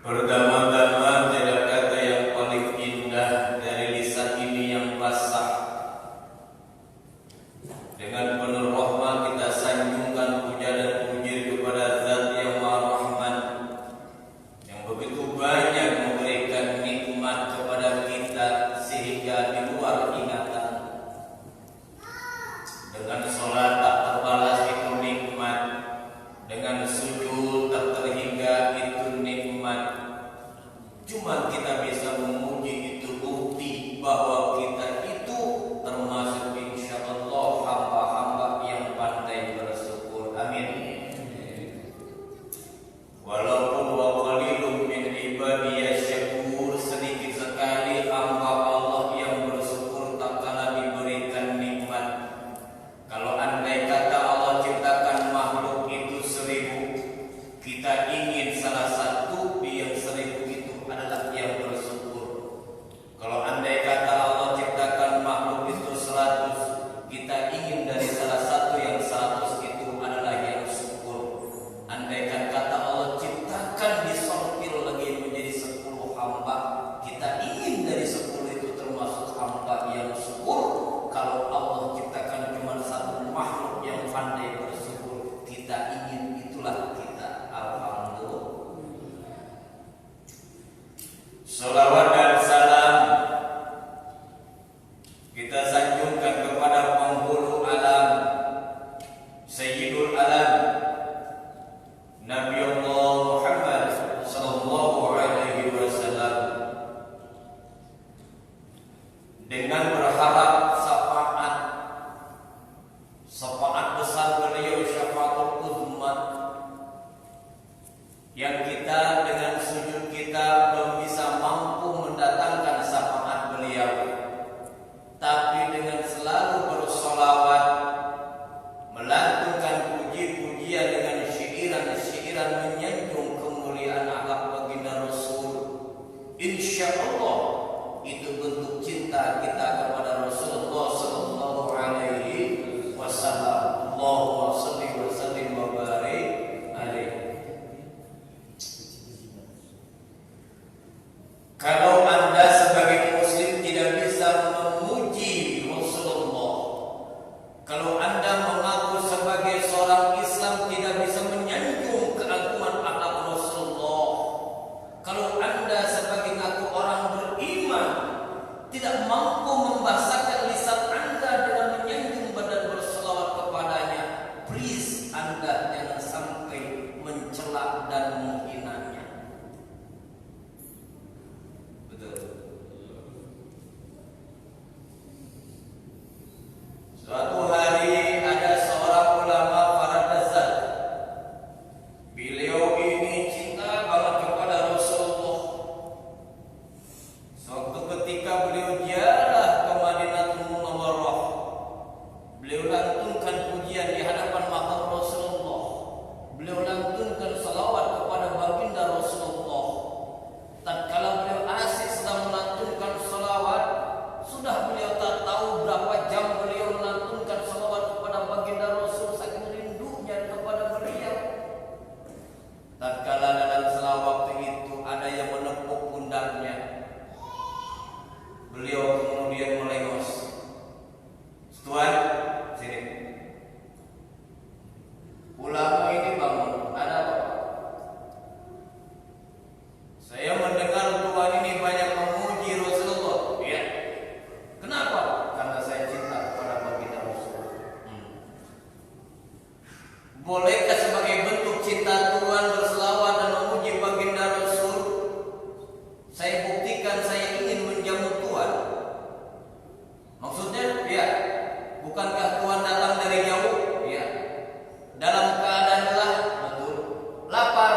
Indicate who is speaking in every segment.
Speaker 1: Pertama-tama tidak kata yang paling indah dari lisan ini yang fasih. Dengan penuh rahmat kita sanjungkan puja dan puji kepada Zat yang Maha Rahman, yang begitu banyak memberikan nikmat kepada kita sehingga di luar ingatan. Dengan sholat tak terbalas itu nikmat, dengan sujud tak terhingga itu nikmat. Cuma kita bisa memuji itu bukti bahwa kita itu termasuk insyaallah hamba-hamba yang pandai bersyukur. Amin. Walaupun wa qalilun min ibadiyas syakur, sedikit sekali hamba Allah yang bersyukur tak kala diberikan nikmat. Kalau andai kata Allah ciptakan makhluk itu 1000, kita ingin salah satu di yang 1000 itu adalah yang bersyukur. Kalau andai kata Allah ciptakan makhluk itu 100, kita ingin dari salah satu yang 100 itu adalah yang syukur. Andaikan kata Allah ciptakan disortir lagi menjadi 10 hamba, kita ingin dari 10 itu termasuk hamba yang syukur. Kalau Allah ciptakan cuma satu makhluk yang pandai bersyukur, kita ingin itulah kita. Alhamdulillah. Salawat dan salam kita sanjungkan kepada penghulu alam, Sayyidul Alam, Nabi Allah Muhammad sallallahu alaihi wasallam, dengan berharap syafaat besar beliau, syafaatul uzma, yang kita dengan sujud kita belum bisa mampu mendatangkan syafaat beliau, tapi dengan selalu bersolawat, melantunkan puji-pujian dengan syiiran-syiiran menyanjung kemuliaan akhlak baginda Rasul, insyaallah itu bentuk cinta kita kepada Rasulullah sallallahu alaihi wasallam. Allahumma shalli wa sallim wa barik alaihi. Kalau Anda sebagai muslim tidak bisa memuji Rasulullah, kalau Anda mengaku sebagai seorang Islam tidak bisa menyanjung keagungan akhlak Rasulullah, kalau Anda sebagai ngaku orang beriman tidak mampu membahasakan lisan Anda dengan menyanjung badan berselawat kepadanya, please Anda jangan sampai mencela dan menghinanya. Betul. Suatu hari ada seorang ulama Faradazat. Beliau ini cinta banget kepada Rasulullah. Suatu ketika beliau ziarah ke Madinatul Munawwarah, beliau lantunkan pujian di hadapan makam Rasulullah. Beliau lantunkan salawat kepada baginda Rasulullah. Tatkala beliau asik sedang melantunkan salawat, sudah beliau tak tahu berapa jam beliau melantunkan salawat kepada baginda Rasul, saking rindunya kepada beliau. Tatkala dalam selawat itu ada yang menepuk pundaknya, beliau kemudian melengos. Tuan, sini. Ulama ini bangun, ada apa? Saya mendengar tuan ini banyak memuji Rasulullah. Ya. Kenapa? Karena saya cinta kepada baginda Rasul. Bolehkah sebagai bentuk cinta Tuhan berselawat dan memuji baginda Rasul, saya buktikan saya ingin menjamu Tuhan? Maksudnya, ya, bukankah Tuhan datang dari jauh? Ya. Dalam keadaan lelah, betul. Lapar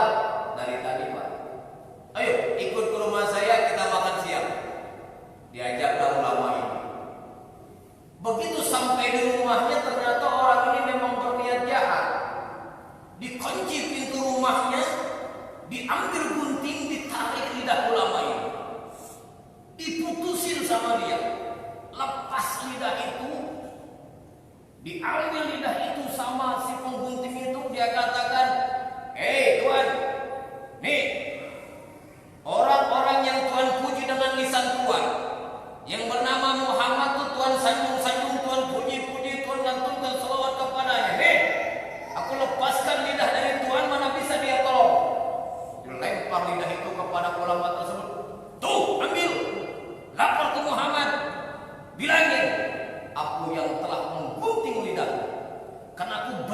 Speaker 1: dari tadi, Pak. Ayo, ikut ke rumah saya, kita makan siang. Diajaklah ulama ini. Begitu sampai di rumahnya, ternyata orang ini memang berniat jahat. Dikunci pintu rumahnya, diambil gunting, ditarik lidah ulama ini, diputusin sama dia. Lepas lidah itu, diambil lidah itu sama si penggunting itu, dia katakan, "Hei Tuan, nih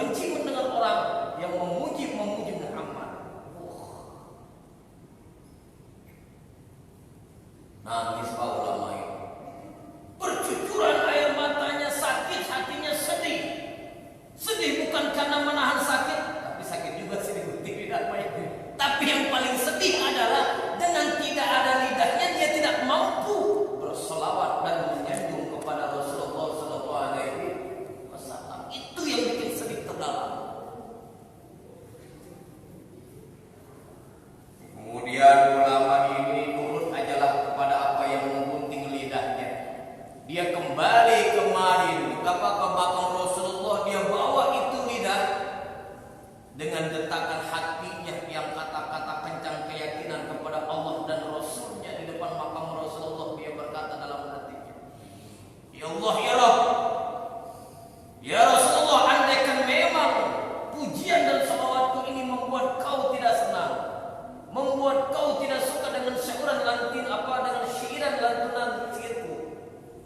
Speaker 2: benci mendengar orang yang memuji Muhammad. Nangis para ulama itu. Bercucuran air matanya, sakit hatinya, sedih. Sedih bukan karena menahan sakit, tapi sakit juga sedih tidak baik. Tapi yang paling sedih adalah dengan tidak ada lidahnya dia tidak mampu berselawat dan menyanjung kepada Rasulullah Sallallahu Alaihi Wasallam. Itu yang bikin sedih terdalam.
Speaker 1: Kemudian ulama ini nurut ajalah kepada apa yang menggunting lidahnya. Dia kembali kemari, betapa ke belakang Rasulullah, dia bawa itu lidah dengan detakan hatinya yang kata-kata kencang keyakinan kepada Allah dan Rasulnya. Di depan makam Rasulullah dia berkata dalam hatinya, ya Allah ya Rabb, ya Rasulullah, andaikan memang pujian dan salawatku ini membuat kau tidak senang, membuat kau tidak suka dengan syairan lantunan zikirku,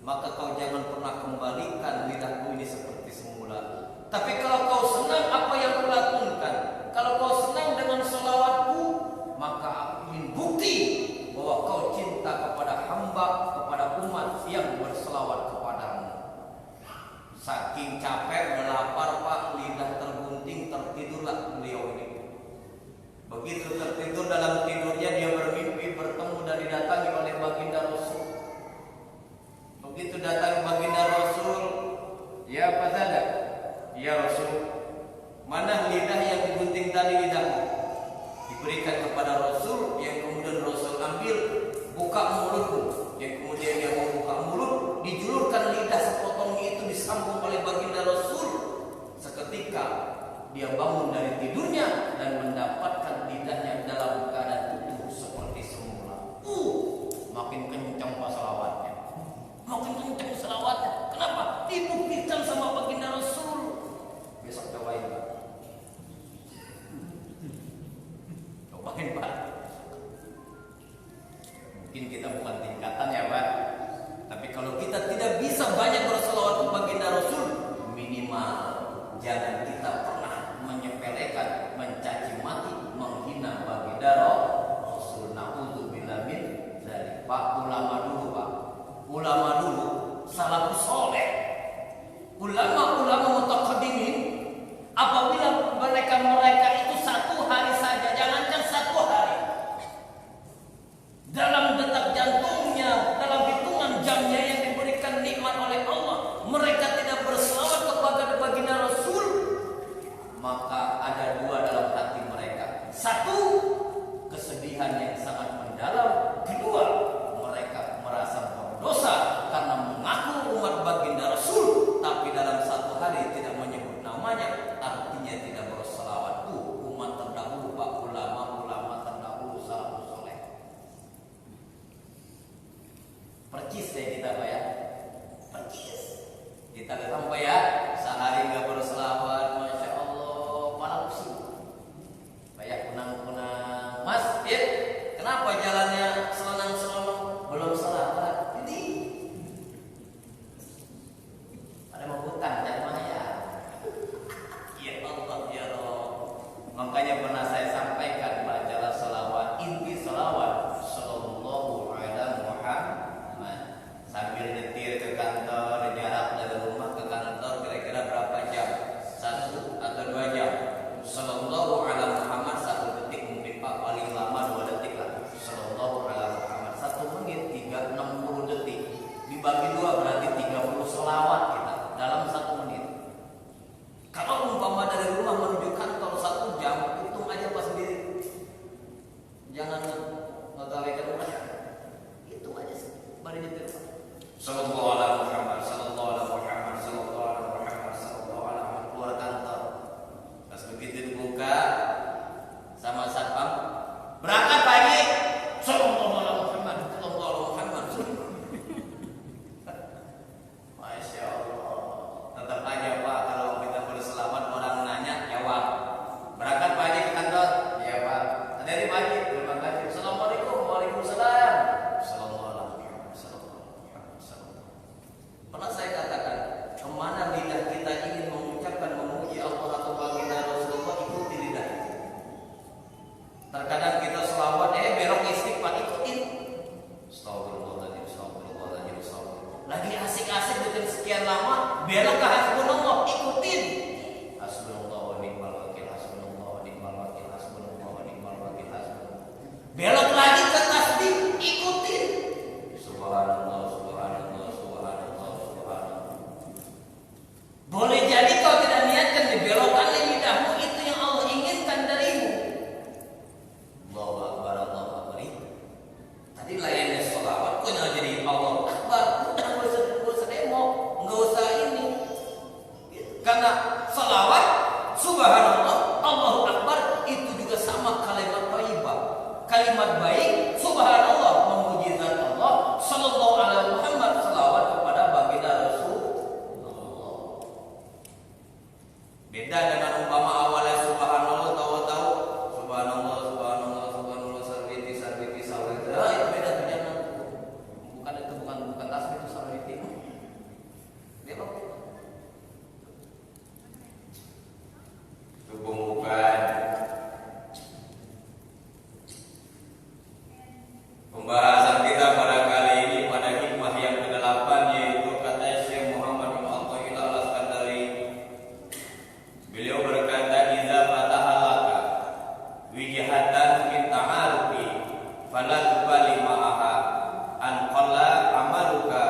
Speaker 1: maka kau jangan pernah kembalikan lidahku ini seperti semula. Tapi kalau kau senang apa yang kulantunkan, kalau kau senang dengan salawatku, maka aku ingin bukti bahwa kau cinta kepada hamba, kepada umat yang berselawat kepadamu. Saking capek dan lapar Pak, lidah tergunting, tertidurlah beliau ini. Begitu tertidur, dalam tidurnya dia bermimpi bertemu dan didatangi oleh baginda Rasul. Begitu datang baginda Rasul, ya apa saja? Ya Rasul, mana lidah yang digunting tadi lidahmu? Diberikan kepada Rasul, yang kemudian Rasul ambil, buka mulutmu. Yang kemudian dia membuka mulut, dijulurkan lidah sepotongnya itu disambung oleh baginda Rasul. Seketika dia bangun dari tidurnya dan mendapatkan lidahnya dalam keadaan utuh seperti semula. Makin kencang selawatnya, makin kencang selawatnya. Kenapa? Dibuktikan sama baginda Rasul. Besok cobain Pak, cobain Pak. Mungkin kita bukan tingkatan ya Pak, tapi kalau kita tidak bisa banyak berselawat ke baginda Rasul, minimal jangan kita pernah menyepelekan, mencaci maki, menghina baginda Rasul. Na'udzubillah min dzalik. Pak, ulama dulu Pak, ulama dulu salafus soleh, ulama-ulama mutaqaddimin, apabila mereka itu satu hari saja, jangankan satu hari, dalam detak jantungnya, dalam hitungan jamnya yang diberikan nikmat oleh Allah, mereka tidak berselawat kepada baginda Rasul, maka ada dua dalam hati mereka. Satu, kesedihan yang sangat mendalam. Kedua, mereka merasa berdosa karena mengaku umat baginda Rasul, tapi dalam satu hari tidak menyebut namanya, artinya tidak berselawat. Umat terdahulu Pak, ulama-ulama terdahulu salafus soleh. Percis deh kita Pak ya, percis. Kita sampai ya, sehari nggak berselawat, masya Allah, Beliau berkata, "Idza fataha laka wijhatan min ta'arufi fala tubali ma'aha an qalla amaluka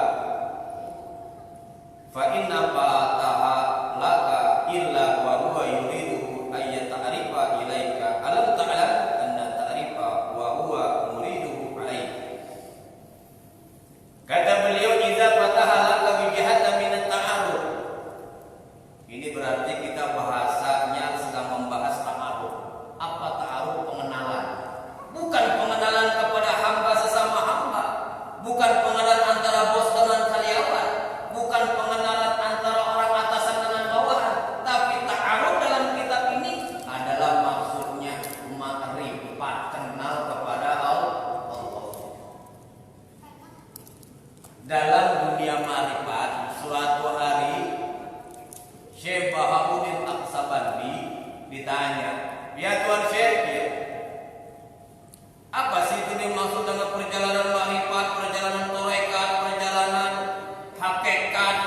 Speaker 1: fa inna fataha laka illa wa huwa yuridu ay ta'rifa ilaika alam ta'lam anna ta'rifa wa huwa muriduhu alaik." Kata beliau, "Idza fataha laka wijhatan min ta'aruf." Ini berarti kita bahasanya sedang membahas ta'aruf. Apa ta'aruf? Pengenalan. Bukan pengenalan kepada hamba sesama hamba, bukan pengenalan antara bos dengan karyawan, bukan pengenalan antara orang atasan dengan bawahan, tapi ta'aruf dalam kitab ini adalah maksudnya ma'rifat, kenal kepada Allah. Dalam dunia ma'rifat, suatu hari Syekh Bahabuddin Aqsabandi ditanya, "Ya Tuan Syekh, ya, apa sih itu dimaksud dengan perjalanan ma'rifat, perjalanan tarekat, perjalanan hakikat?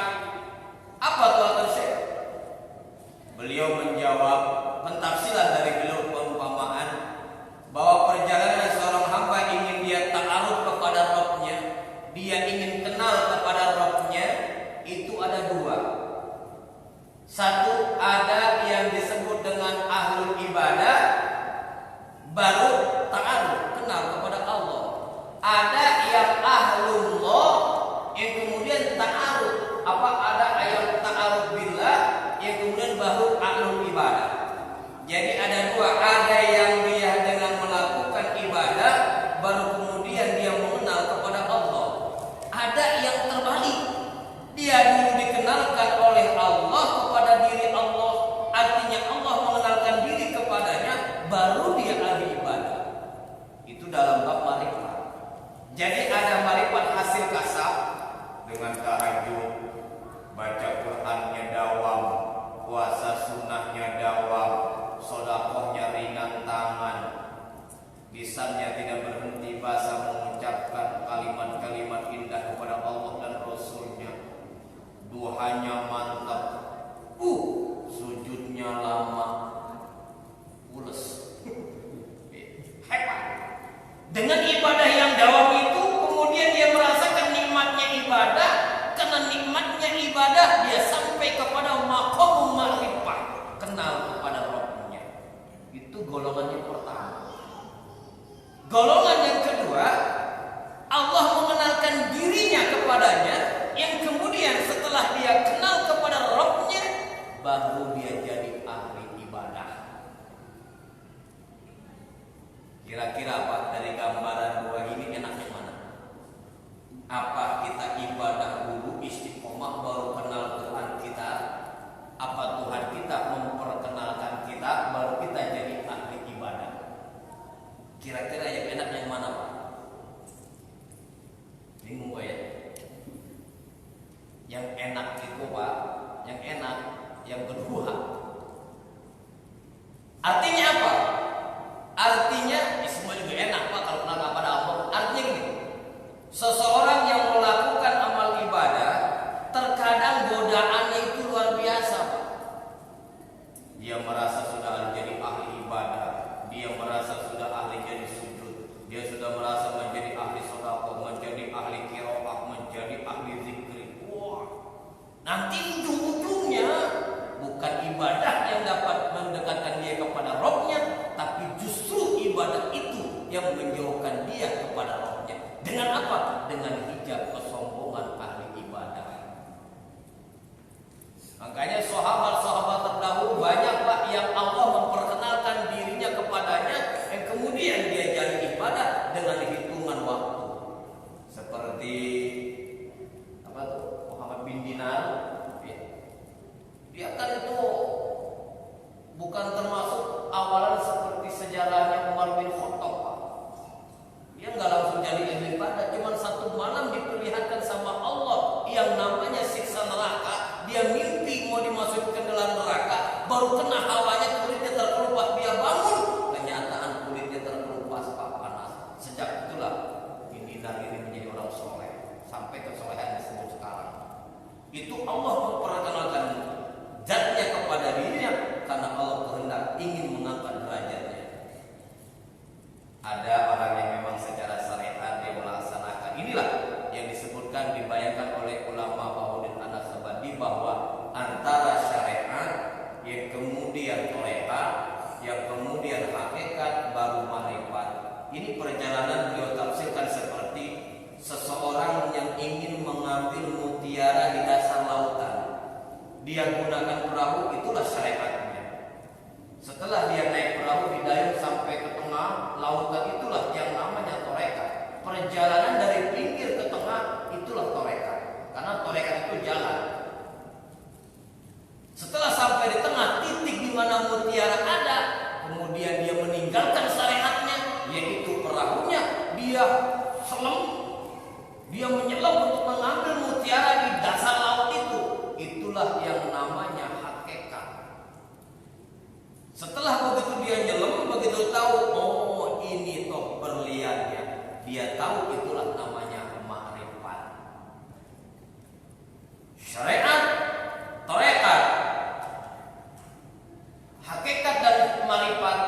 Speaker 1: Apa Tuan Syekh?" Beliau menjawab, pentafsiran dari beliau perumpamaan bahwa perjalanan seorang hamba ingin dia ta'aruf kepada Rabbnya, dia ingin kenal kepada Rabbnya, itu ada dua. Satu, ada yang disebut dengan ahlul ibadah, baru ta'aruf, kenal kepada Allah. Ada yang ahlullah, yang kemudian ta'aruf. Apa ada yang ta'aruf billah, yang kemudian baru ahlul ibadah. Jadi ada dua, ada yang dia dengan melakukan ibadah, baru kemudian dia mengenal kepada Allah. Ada yang terbalik, dia dulu dikenalkan oleh Allah kepada diri Allah, artinya Allah mengenalkan diri kepadanya, baru dia ahli ibadah. Itu dalam bab ma'rifat. Jadi ada ma'rifat hasil kasab dengan tahajud, baca Qur'annya dawam, puasa sunnahnya dawam, sedekahnya ringan tangan, lisannya tidak berhenti basa mengucapkan kalimat-kalimat indah kepada Allah dan Rasulnya, duhanya mantap, sujudnya lama, pules, hebat. Dengan ibadah yang dawam itu, kemudian dia merasakan nikmatnya ibadah. Karena nikmatnya ibadah, dia sampai kepada maqam ma'rifah, kenal kepada Rabbnya. Itu golongan yang pertama. Golongan yang kedua, Allah mengenalkan dirinya kepadanya, yang kemudian setelah dia kenal kepada Rabbnya, baru dia jadi ahli ibadah. Kira-kira Pak, dari gambaran dua ini enaknya mana? Apa kita ibadah dulu istiqomah baru kenal Tuhan kita? Apa Tuhan kita memperkenalkan kita baru kita jadi ahli ibadah? Kira-kira yang enak yang mana Pak? Bingung Pak ya? Yang enak itu Pak, yang enak yang kedua. Artinya apa? Artinya semua juga enak Pak kalau kenal kepada Allah. Artinya gini, seseorang yang melakukan amal ibadah, terkadang godaannya itu luar biasa Pak. Dia merasa sudah jadi ahli ibadah, dia merasa sudah ahli jadi sujud, dia sudah merasa menjadi ahli sedekah, menjadi ahli qiraah, menjadi ahli zikir. Wah, nanti ujung-ujungnya bukan ibadah yang dapat mendekatkan dia kepada Rabbnya, tapi justru ibadah itu yang menjauhkan dia kepada Rabbnya. Dengan apa? Dengan hijab kesombongan ahli ibadah. Makanya sahabat-sahabat terdahulu banyak Pak yang Allah memperkenalkan dirinya kepadanya, yang kemudian dia jadi ibadah dengan hitungan waktu. Seperti apa tuh? Muhammad bin Dinar. Dia kan itu bukan termasuk awalan seperti sejarahnya Umar bin Khattab. Dia nggak langsung jadi ahli ibadah, cuma satu malam diperlihatkan sama Allah yang namanya siksa neraka. Dia mimpi mau dimasukkan ke dalam neraka, baru kena hawanya, kulitnya terkelupas, dia bangun, kenyataan kulitnya terkelupas panas. Sejak itulah Dinar ini menjadi orang soleh sampai kesolehan disebut sekarang. Itu Allah memperkenalkan zatnya kepada dirinya kemudian toreka, yang kemudian hakikat, baru ma'rifat. Ini perjalanan beliau tafsirkan seperti seseorang yang ingin mengambil mutiara di dasar lautan. Dia gunakan perahu, itulah syariatnya. Setelah dia naik perahu didayung sampai ke tengah lautan, itulah yang namanya toreka. Perjalanan dari pinggir ke tengah, itulah toreka. Karena toreka itu jalan. Setelah sampai di tengah titik di mana mutiara ada, kemudian dia meninggalkan syariatnya, yaitu perahunya, dia selam, dia menyelam untuk mengambil mutiara di dasar laut itu. Itulah yang namanya hakikat. Setelah begitu dia nyelam, begitu tahu, oh ini toh berliannya, dia tahu itulah namanya ma'rifat. Syariat, tarekat, hakikat dan ma'rifat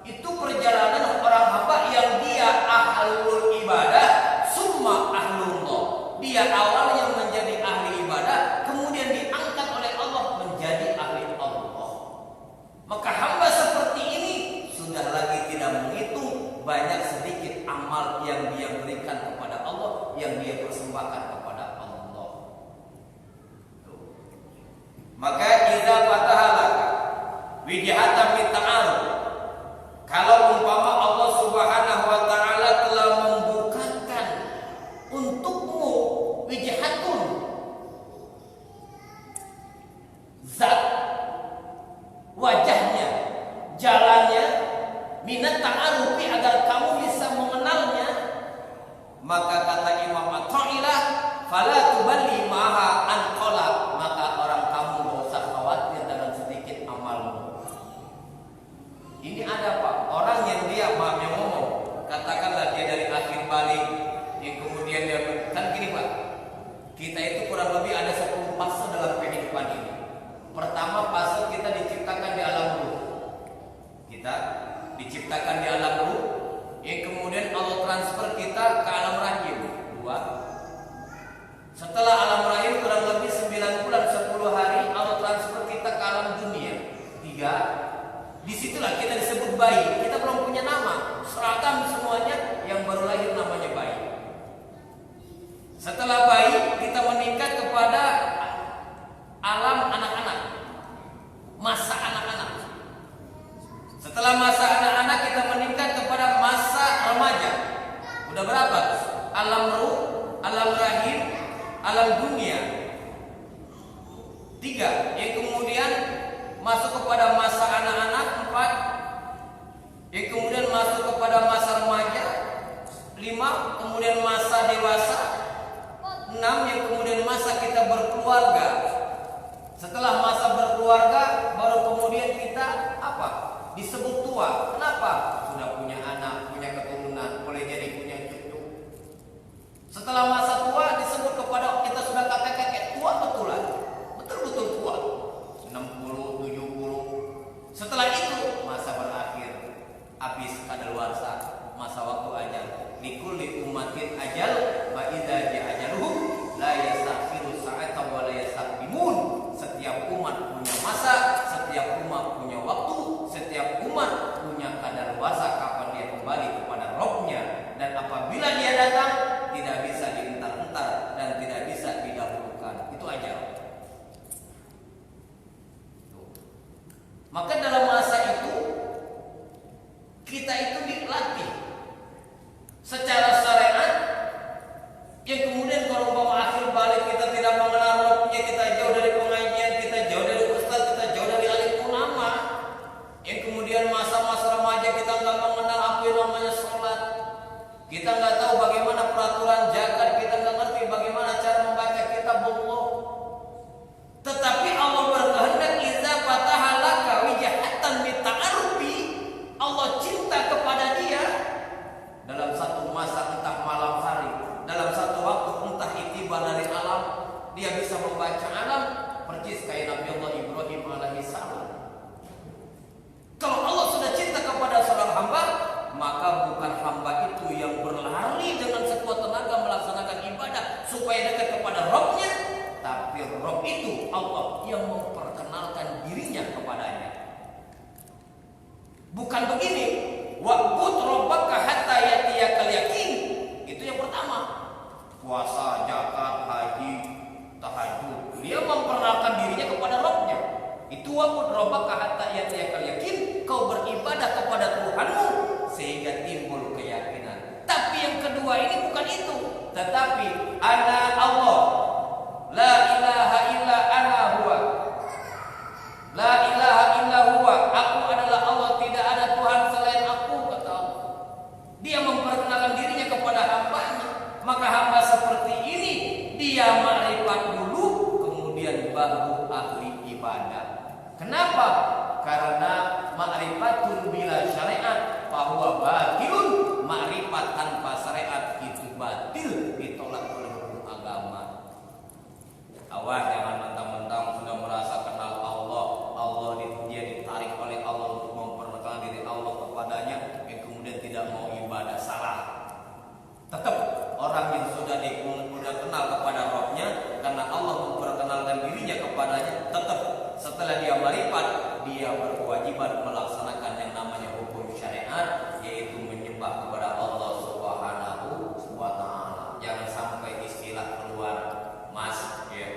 Speaker 1: itu perjalanan orang hamba yang dia ahlul ibadah, summa ahlullah. Dia awalnya menjadi ahli ibadah, kemudian diangkat oleh Allah menjadi ahli Allah. Maka hamba seperti ini sudah lagi tidak menghitung banyak sedikit amal yang dia berikan kepada Allah, yang dia persembahkan kepada Allah. Maka idza fatahalaka wijhatan min ta'aruf, kalau umpama Allah Subhanahu wa taala telah membukakan untukmu wijhatun, zat, wajahnya, jalannya, minat ta'arufi, agar kamu bisa mengenalnya, maka kata Imam At-Ta'ilah, fala tuballi maha anqala, maka orang kamu gak usah khawatir dengan sedikit amalmu. Ini ada Pak, orang yang dia maaf yang ngomong, katakanlah dia dari akhir balik, yang kemudian dia kan gini Pak, kita itu kurang lebih ada 10 fase dalam kehidupan ini. Pertama, fase kita diciptakan di alam ruh. Kita diciptakan di alam ruh, yang kemudian Allah transfer kita ke alam rahim. 2. Setelah alam rahim kurang lebih 9 bulan 10 hari, Allah transfer kita ke alam dunia. 3. Disitulah kita disebut bayi. Kita belum punya nama, seragam semuanya, yang baru lahir namanya bayi. Setelah bayi, kita meningkat kepada alam anak-anak, masa anak-anak. Setelah masa anak-anak, kita meningkat kepada masa remaja. Udah berapa? Alam ruh, alam rahim, alam dunia. 3. Yang kemudian masuk kepada masa anak-anak. 4. Yang kemudian masuk kepada masa remaja. 5. Kemudian masa dewasa. 6. Yang kemudian masa kita berkeluarga. Setelah masa berkeluarga, baru kemudian kita apa? Disebut tua. Kenapa? Sudah punya anak, punya keturunan, boleh jadi punya cucu. Setelah masa tua disebut kepada kita sudah kakek-kakek, tua betulan. Betul-betul tua. 60, 70. Setelah itu masa berakhir. Habis kadaluarsa, masa waktu ajal. Likulli ummatin ajal, wa idza ja'a ajaluhum la yastakhiru sa'atan wa la yastaqdimun. Setiap umat punya masa, setiap umat punya waktu, setiap umat punya kadaluarsa kapan dia kembali kepada Rabb-Nya, dan apabila dia datang tidak bisa dientar-entar dan tidak bisa didahulukan. Itu ajal. Maka dalam masa itu kita itu dilatih secara syariat, yang kemudian kalau umpama akhir balik kita tidak mengenal Rabb-Nya, kita jauh dari pengajian, kita jauh dari ustaz, kita jauh dari alim ulama, yang kemudian masa-masa remaja kita nggak mengenal apa yang namanya sholat, kita nggak tahu bagaimana peraturan zakat, kita nggak ngerti bagaimana cara membaca kitab Allah. Tetapi Allah berkehendak idza fatahalaka wijhatan min ta'arufi, Allah cinta kepada dia dalam satu masa, entah malam hari, dalam satu waktu, entah itibar dari alam, dia bisa membaca alam persis kayak Nabi Allah Ibrahim alaihissalam. Kalau Allah sudah cinta kepada seorang hamba, maka bukan hamba itu yang berlari dengan sekuat tenaga melaksanakan
Speaker 2: Bukan begini, wa'bud rabbaka hatta yatiyakal yaqin. Itu yang pertama. Puasa, zakat, haji, tahajud. Dia memperkenalkan dirinya kepada Rabbnya. Itu wa'bud rabbaka hatta yatiyakal yaqin. Kau beribadah kepada Tuhanmu sehingga timbul keyakinan. Tapi yang kedua ini bukan itu, tetapi ana Allah, la ilaha illa ana huwa, la ilaha illa huwa, aku adalah Allah, tidak ada Tuhan selain aku, kata Allah. Dia memperkenalkan dirinya kepada hambanya. Maka hamba seperti ini dia makrifat dulu, kemudian baru ahli ibadah. Kenapa? Karena ma'rifatun bila syariat bahwa batilun, ma'rifat tanpa syariat itu batil, ditolak oleh hukum agama. Awas, jangan mentang-mentang sudah merasa kenal Allah, dia ditarik oleh Allah untuk memperkenalkan diri Allah kepadanya, yang kemudian tidak mau ibadah. Salah. Tetap orang yang sudah kenal kepada Rabbnya, karena Allah memperkenalkan dirinya kepadanya, tetap setelah dia marifat, dia berkewajiban melaksanakan yang namanya hukum syariat, yaitu menyembah kepada Allah Subhanahu wa ta'ala. Jangan sampai istilah keluar, Mas, ya,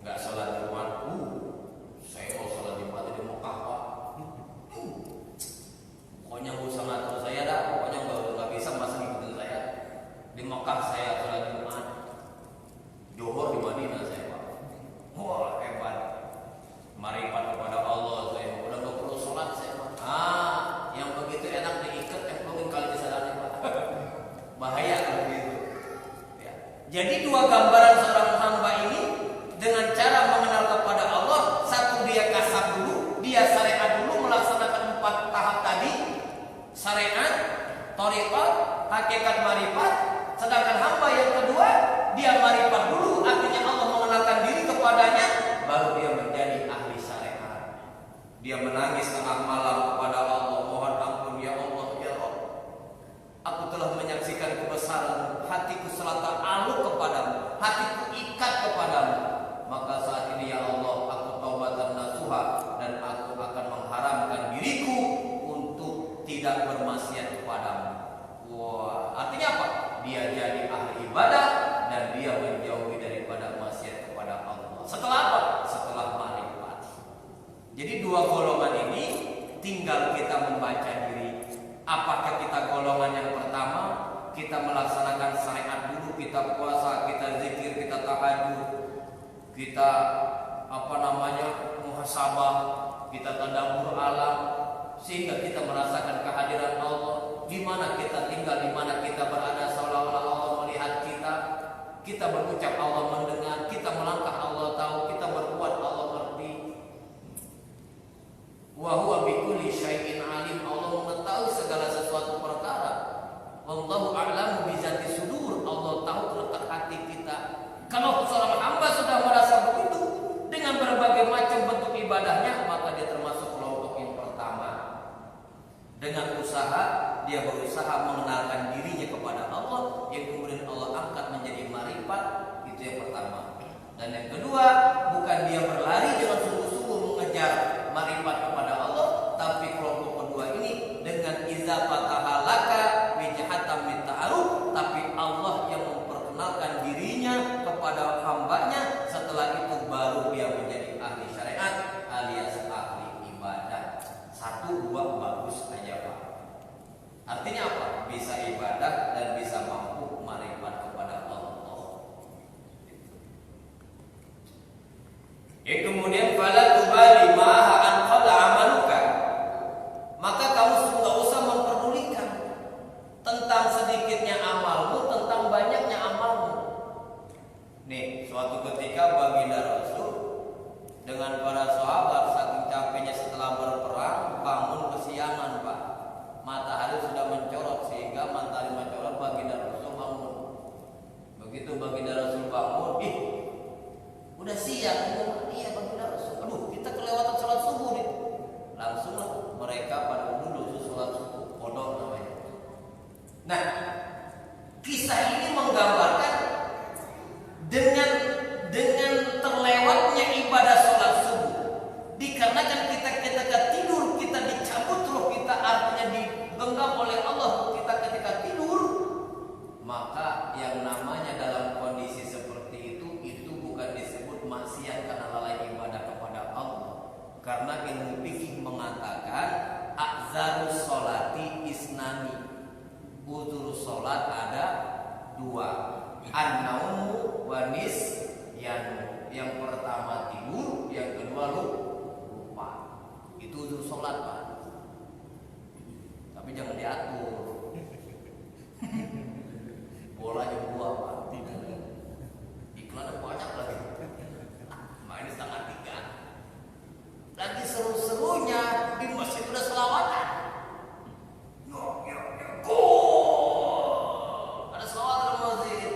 Speaker 2: nggak sholat Jumat. Saya mau sholat Jumat di Mekah, Pak. Pokoknya nggak usah ngatur saya dah. Pokoknya nggak bisa masa ngikutin saya. Di Mekah saya sholat Jumat, Johor di Madinah saya, Pak. Wah, hebat. Marifat kepada Allah, saya udah 20 sholat saya, Pak. Yang begitu enak diikat, mungkin kali disadari, Pak. Bahaya kalau begitu. Ya. Jadi dua gambaran seorang hamba ini dengan cara mengenal kepada Allah. Satu, dia kasab dulu, dia syariat dulu, melaksanakan 4 tahap tadi, syariat, thariqat, hakikat marifat. Sedangkan hamba yang kedua, dia marifat dulu, artinya Allah mengenalkan diri kepadanya, baru dia menjadi ahli syariat. Dia menangis tengah malam kepada Allah, mohon ampun ya Allah, ya Rabb, aku telah menyaksikan kebesaran, hatiku selalu ta'alluq kepadamu, hatiku ikat kepadamu. Maka saat ini ya Allah, aku taubatan nasuha, dan aku akan mengharamkan diriku untuk tidak bermaksiat kepadamu. Wah, artinya apa? Dia jadi ahli ibadah dan dia menjauhi daripada maksiat kepada Allah. Setelah apa? Setelah marifat. Jadi dua golongan ini tinggal kita membaca diri. Apakah kita golongan yang pertama, kita melaksanakan syariat dulu, kita puasa, kita zikir, kita tahajud, kita muhasabah, kita tadabbur alam, sehingga kita merasakan kehadiran Allah. Di mana kita tinggal, di mana kita berada, seolah-olah Allah melihat kita. Kita berucap Allah mendengar, kita melangkah Allah tahu, kita berbuat Allah ngerti. Wa huwa bikulli syai'in alim, Allah mengetahui segala sesuatu perkara. Wallahu a'lamu bizati sudur, Allah tahu terletak hati kita. Kalau seorang hamba sudah merasa begitu dengan berbagai macam bentuk ibadahnya, maka dia termasuk kelompok yang pertama. Dengan usaha, dia berusaha mengenalkan dirinya kepada Allah, yang kemudian Allah angkat menjadi marifat. Itu yang pertama. Dan yang kedua, bukan dia berlari dengan sungguh-sungguh mengejar marifat kepada Allah, tapi kelompok kedua ini dengan iza fatahalaka wijhatam min ta'aruf, tapi Allah yang memperkenalkan dirinya kepada hambanya. Setelah itu baru dia menjadi ahli syariat alias ahli ibadah. 1, 2 bagus aja, Pak. Artinya apa? Bisa ibadah dan bisa mampu marifat kepada Allah. Yang kemudian fala tubali maha an qala Uzur sholat ada dua, an-naumu wa nisyanu. Yang pertama tidur, yang kedua lupa. Itu uzur sholat, Pak. Tapi jangan diatur. Bola jam 2, Pak. Iklannya banyak lagi. Main setengah 3. Lagi seru-serunya di masjid udah selawatan. Ada selawat dalam masjid.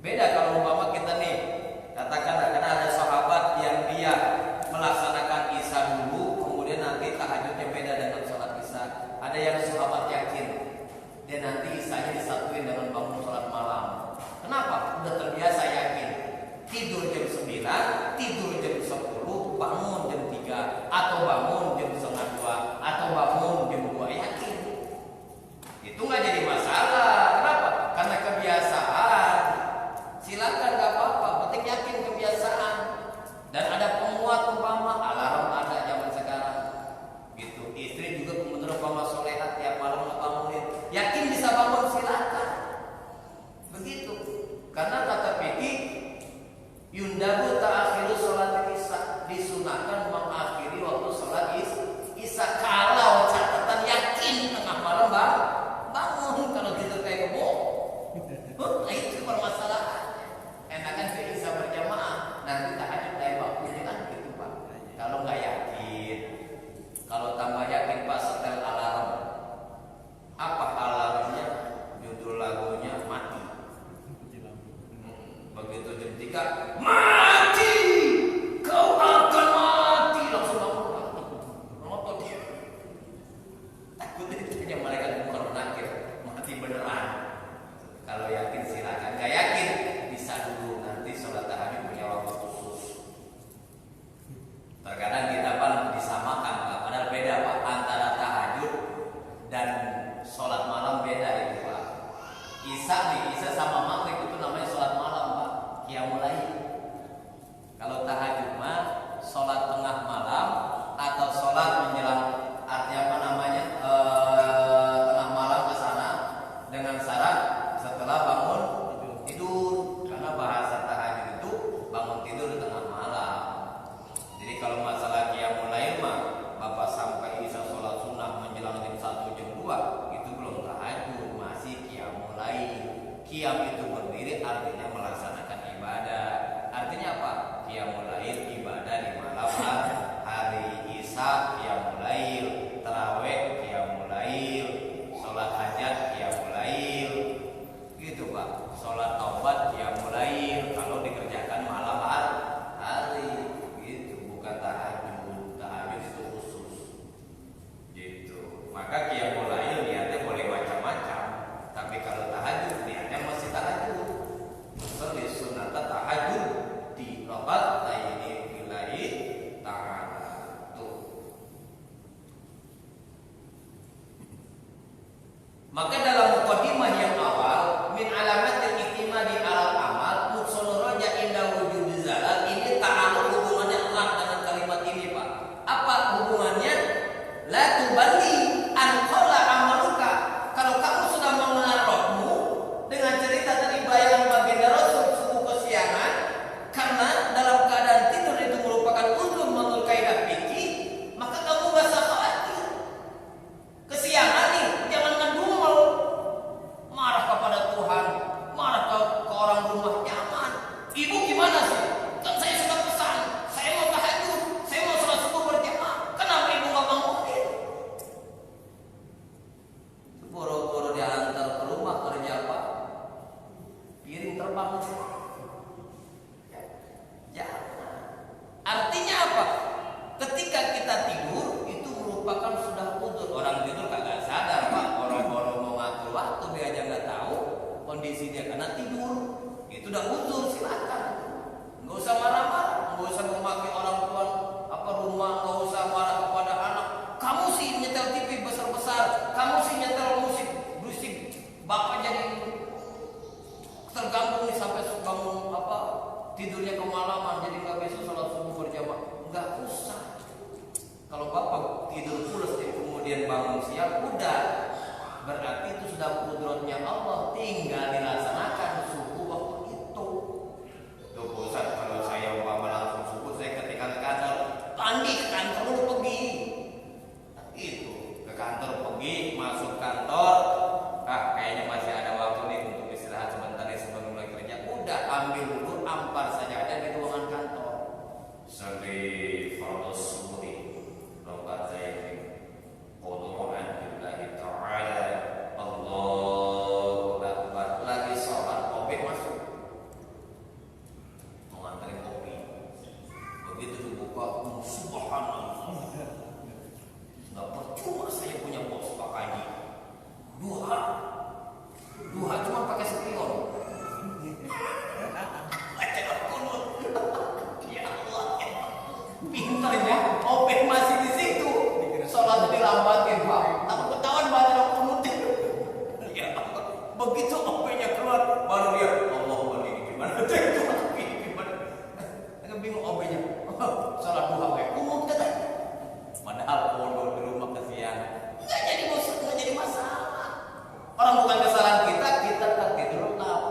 Speaker 2: Beda kalau umpama kita nih, katakanlah karena ada sahabat yang
Speaker 1: Maka qiyamul lail niatnya boleh macam-macam. Tapi kalau tahajud niatnya masih tahajud. Musalli sunata tahajud di rakaataini billahi ta'ala. Tuh. Maka dalam mukadimah yang awal min alamatil iktimadi alal amal muqsanu raja inda wujud zalal, ini ta'alluq hubungannya erat dengan kalimat ini, Pak. Apa hubungannya? La tuballi an qala amaluka. Kalau kamu sudah mengenal rohmu dengan cerita tadi bayangan baginda Rasul subuh kesiangan, karena dalam keadaan tidur itu merupakan uzur menurut kaidah fikih, maka kamu gak usah khawatir. Kesiangan nih, jangan ngedumel, marah kepada Tuhan, marah ke orang rumah, jangan. Ibu gimana sih? Kan saya sudah pesan, saya mau tahajud, saya mau sholat subuh berjamaah. Kenapa ibu gak bangunin? Boro-boro diantar ke rumah kerja apa? Piring terbang. Jangan. Artinya apa? Ketika kita tidur itu merupakan sudah uzur. Orang tidur kagak sadar, Pak. Orang-orang mau ngatur waktu dia aja nggak tahu kondisi dia karena tidur. Itu udah uzur, silakan. Nggak usah marah-marah, nggak usah memaki orang tua rumah, nggak usah marah kepada anak. Kamu sih nyetel TV besar-besar, kamu sih nyetel musik berisik. Bapak jadi terganggu nih sampai bangun tidurnya kemalaman, jadi nggak bisa sholat subuh berjamaah. Nggak usah. Kalau bapak tidur pulas kemudian bangun siang, udah berarti itu sudah kudratnya Allah, tinggal dilaksanakan subuh waktu itu. Loh Ustaz, kalau saya umpama langsung subuh saya ketika ke kantor, mandi ke kantor dulu pergi. Itu ke kantor pergi, masuk kantor, kayaknya masih ada waktu nih untuk istirahat sebentar nih sebelum mulai kerja. Udah ambil dulu ampar saja ada di ruangan kantor. Sampai fardhu subuh rokat saya ini qudu'an billahi ta'ala. Allahu Akbar. Lagi sholat kopi masuk mau nganterin kopi, begitu dibuka subhanallah, nggak percuma saya punya bos Pak Haji. Duha cuma pakai spion. Ya Allah, pintarnya opek masih di situ. Sholat dilambatin, Pak. Takut ketahuan baca kunut. Ya Allah, begitu opeknya keluar baru dia Allah ini gimana? Gimana? Enggak bingung opeknya. Sholat duha kayak kunut kata. Padahal pondok di rumah kesiangan. Enggak jadi bosan, enggak jadi masalah. Orang bukan kesalahan kita tak tidur tetap.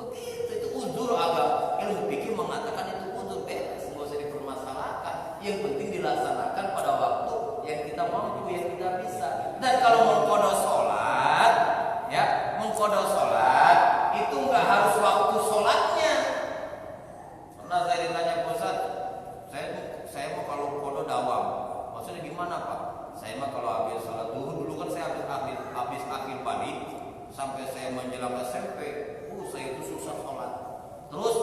Speaker 1: Begitu itu uzur agama. Ilmu fikih mengatakan itu uzur, bebas, enggak usah dipermasalahkan. Yang penting dilaksanakan pada waktu yang kita mampu, yang kita bisa. Dan kalau mengqadha sholat, ya, mengqadha sholat itu enggak harus waktu sholatnya. Pernah saya ditanya Ustaz, saya mau kalau qadha dawam. Maksudnya gimana, Pak? Saya mah kalau habis sholat dulu kan saya habis akhir balik sampai saya menjelang SMP, saya itu susah sholat. Terus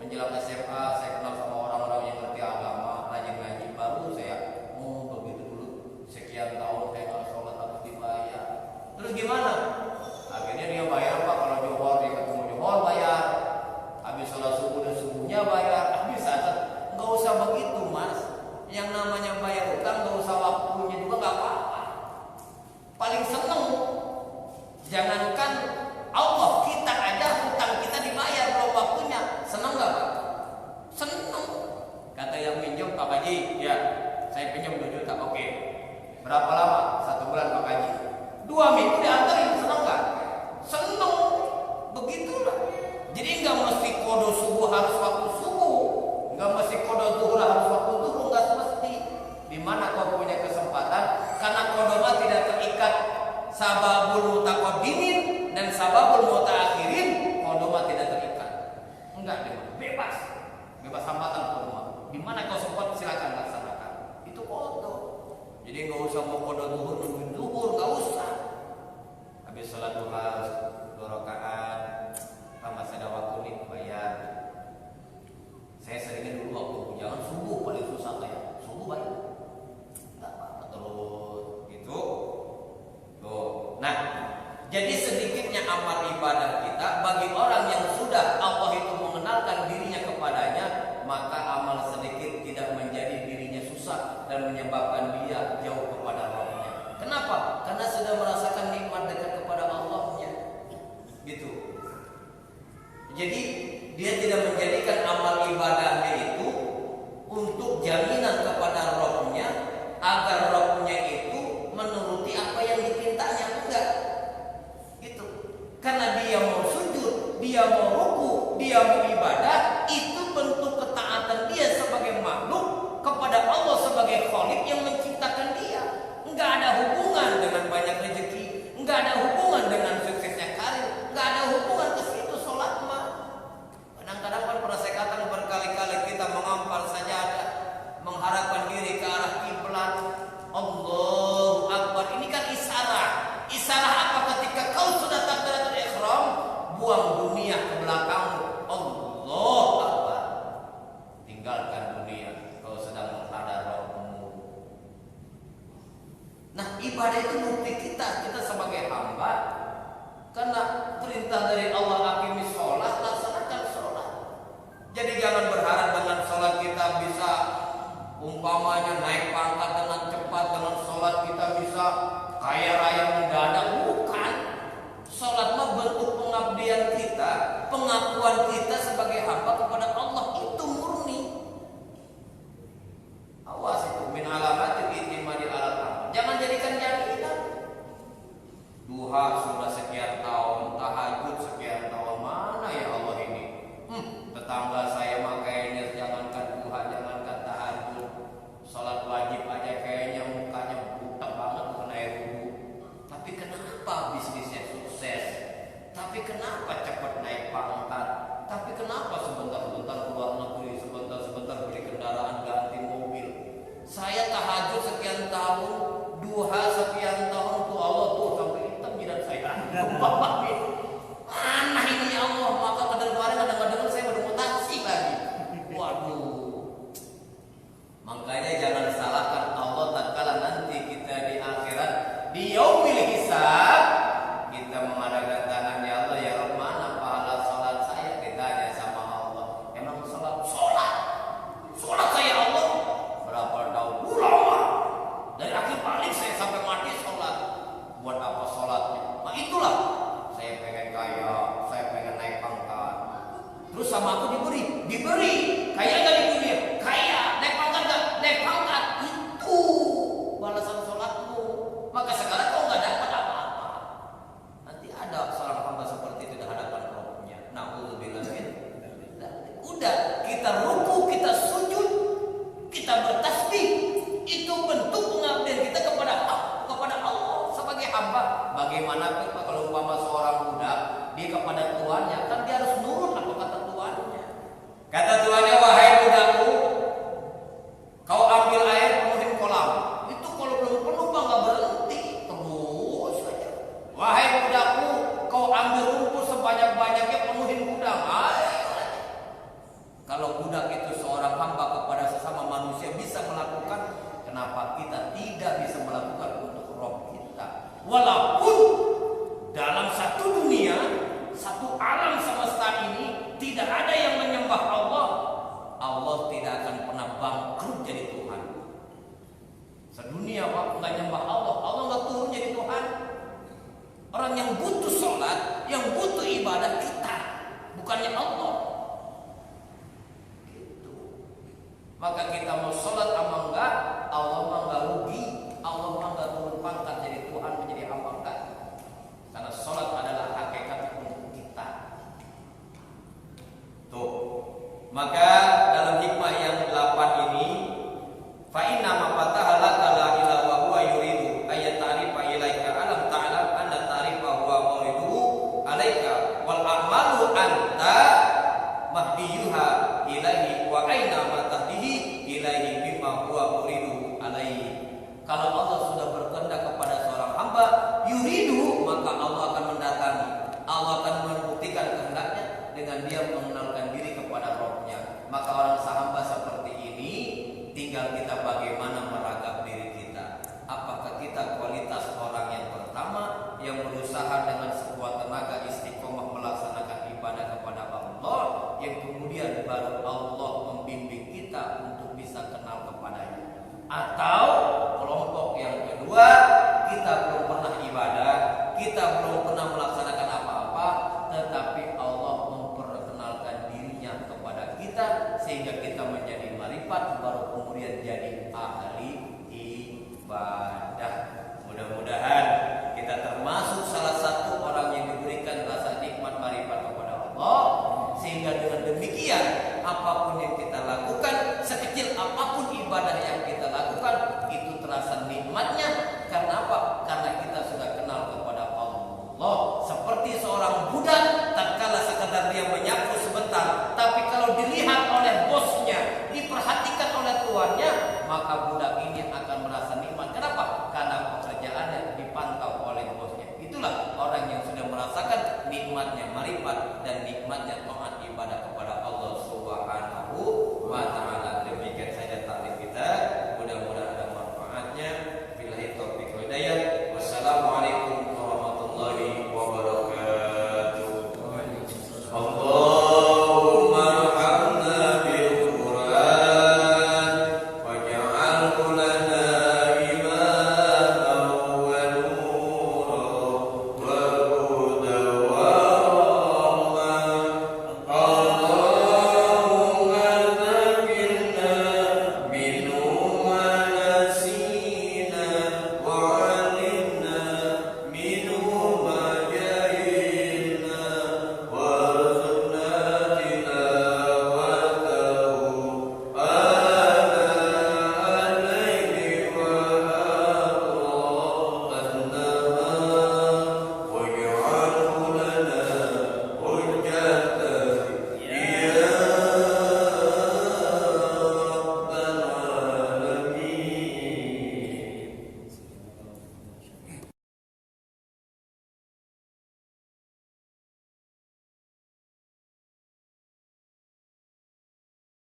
Speaker 1: menjelang SMA saya kenal sama orang-orang yang ngerti agama, rajin ngaji, baru saya begitu dulu sekian tahun saya nggak sholat harus dibayar. Terus gimana? Akhirnya dia bayar, Pak. Kalau johor dia ketemu johor bayar, habis sholat subuh dan subuhnya bayar, habis asar. Nggak usah begitu, Mas. Yang namanya bayar utang nggak usah waktunya juga nggak apa-apa. Paling seneng, jangankan Allah, kita aja hutang kita dibayar belum waktunya, seneng nggak, Pak? Seneng. Kata yang minjem, Pak Haji, ya saya pinjam 2 juta, oke. Berapa lama? 1 bulan, Pak Haji. 2 minggu diantarin, seneng nggak? Seneng. Begitulah. Jadi nggak mesti qadha subuh harus waktu subuh, nggak mesti qadha zuhur harus waktu zuhur, nggak mesti. Di mana kau punya kesempatan? Karena qadha tidak terikat sababul mutaqaddimin dan sababul mutaakhirin, qadha tidak terikat. Enggak, bebas hambatan qadha. Di mana kau sempat silakan laksanakan. Itu qadha. Jadi nggak usah mau qadha zuhur nungguin zuhur, nggak usah.
Speaker 2: menyebabkan dia jauh kepada Rabbnya. Kenapa? Karena sudah merasakan nikmat dekat kepada Allahnya. Gitu. Jadi dia tidak menjadikan amal ibadahnya itu untuk jaminan kepada Rabbnya agar Rabbnya itu menuruti apa yang dipintanya. Enggak. Gitu. Karena dia mau sujud, dia mau ruku, dia mau ibadah, itu bentuk ketaatan dia sebagai makhluk kepada Allah sebagai Khalik yang menciptakan dia. Enggak ada hubungan dengan banyak rezeki, enggak ada hubungan dengan suksesnya karir, enggak ada hubungan ke situ sholat mah. Kadang-kadang kan pernah saya katakan berkali-kali kita mengampar sajadah, mengharapkan diri ke arah kiblat. Allahu Akbar. Ini kan isyarat. Isyarat apa? Ketika kau sudah takbiratul ihram, buang dunia ke belakangmu. Allahu Akbar. Tinggalkan dunia. Kau sedang menghadap Rabbmu. Nah, ibadah itu bukti kita sebagai hamba. Karena perintah dari Allah aqimis sholat, laksanakan sholat. Jadi jangan berharap dengan sholat kita bisa umpamanya naik pangkat dengan cepat, dengan sholat kita bisa kaya raya mendadak. Bukan. Sholat mah bentuk pengabdian kita, pengakuan kita sebagai hamba kepada Allah, itu murni. Awas itu min alamatil itimadi alal amal. Jangan jadikan jaminan. Duha sudah sekian tahun, tahajud sekian tahun, mana ya Allah ini? Tetangga saya mah kayaknya jangankan duha, jangankan tahajud, salat wajib aja kayaknya mukanya buta banget kena air wudu. Tapi kenapa bisnisnya sukses? Tapi kenapa cepat naik pangkat? Tapi kenapa sebentar-sebentar keluar negeri, sebentar-sebentar beli kendaraan, ganti mobil? Saya tahajud sekian tahun, duha sekian tahun, tuh Allah tuh sampai hitam jidat saya. Mana ini ya Allah? Maka kemarin kadang-kadang saya bermutasi lagi. Waduh. Makanya jangan salahkan Allah tatkala nanti kita di akhirat, di yaumil hisab, kita mengadakan tangan, ya Allah ya Rabb, mana pahala salat saya? Ditanya sama Allah. Emang salat saya Allah berapa tahun? Lama. Dari akhir balik saya sampai mati salat. Buat apa salatnya? Nah itulah. Saya pengen kaya, saya pengen naik pangkat. Terus sama aku diberi. Kaya gak di dunia? Kaya. Naik pangkat gak? Naik pangkat. Itu balasan sholatmu. Maka sekarang kau gak dapat apa-apa. Nanti ada seorang hamba seperti itu di hadapan Rabbnya. Na'udzubillah min. Udah, kita ruku, kita sujud, kita bertasbih. Itu bentuk pengabdian kita kepada Allah sebagai hamba. Bagaimana kalau umpama seorang budak dia kepada tuannya, kan dia harus nurut apa kata tuannya. Kata tuannya, wahai budakku, kau ambil air penuhin kolam. Itu kalau belum penuh nggak berhenti, terus saja. Wahai budakku, kau ambil rumput sebanyak-banyaknya penuhin gudang. Kalau budak itu seorang hamba kepada sesama manusia bisa melakukan, kenapa kita tidak bisa melakukan untuk Rabb kita? Walaupun dalam satu dunia, satu alam semesta ini tidak ada yang menyembah Allah, Allah tidak akan pernah bangkrut jadi Tuhan. Sedunia Pak nggak nyembah Allah, Allah nggak turun jadi Tuhan. Orang yang butuh sholat, yang butuh ibadah kita, bukannya Allah. Gitu. Maka kita mau sholat apa enggak, Allah mah nggak rugi, Allah mah nggak turun pangkat jadi Tuhan menjadi hamba enggak. Karena sholat adalah hakikat untuk kita. Tuh. Maka dalam hikmah yang 8 ini, fa inna ma fataha laka la ilaha wa huwa yuridu ayat ta'rifa ilaika alam ta'lam anna ta'rifa huwa muridu alaika wal a'malu anta mahdiyuha ilaihi wa aina ma tahdihi ilaihi bima huwa muridu alaihi. Kalau Allah sudah berkehendak kepada seorang hamba yuridu, maka Allah akan mendatangi, Allah akan membuktikan kehendaknya dengan dia mengenalkan diri kepada Rabb-nya. Maka orang sahamba seperti ini tinggal kita bagaimana meragap diri kita. Apakah kita kualitas orang yang pertama yang berusaha dengan sekuat tenaga istiqomah melaksanakan ibadah kepada Allah, yang kemudian baru Allah membimbing kita untuk bisa kenal kepadanya, atau menjadi ahli ibadah. Mudah-mudahan kita termasuk salah satu orang yang diberikan rasa nikmat marifat kepada Allah, sehingga dengan demikian apapun yang kita lakukan, sekecil apapun ibadah yang kita lakukan, itu terasa nikmatnya. Karena apa? Karena kita sudah kenal kepada Allah. Seperti seorang budak, tatkala sekadar dia menyapu sebentar, tapi kalau dilihat oleh bosnya, diperhatikan oleh tuannya, maka budak ini akan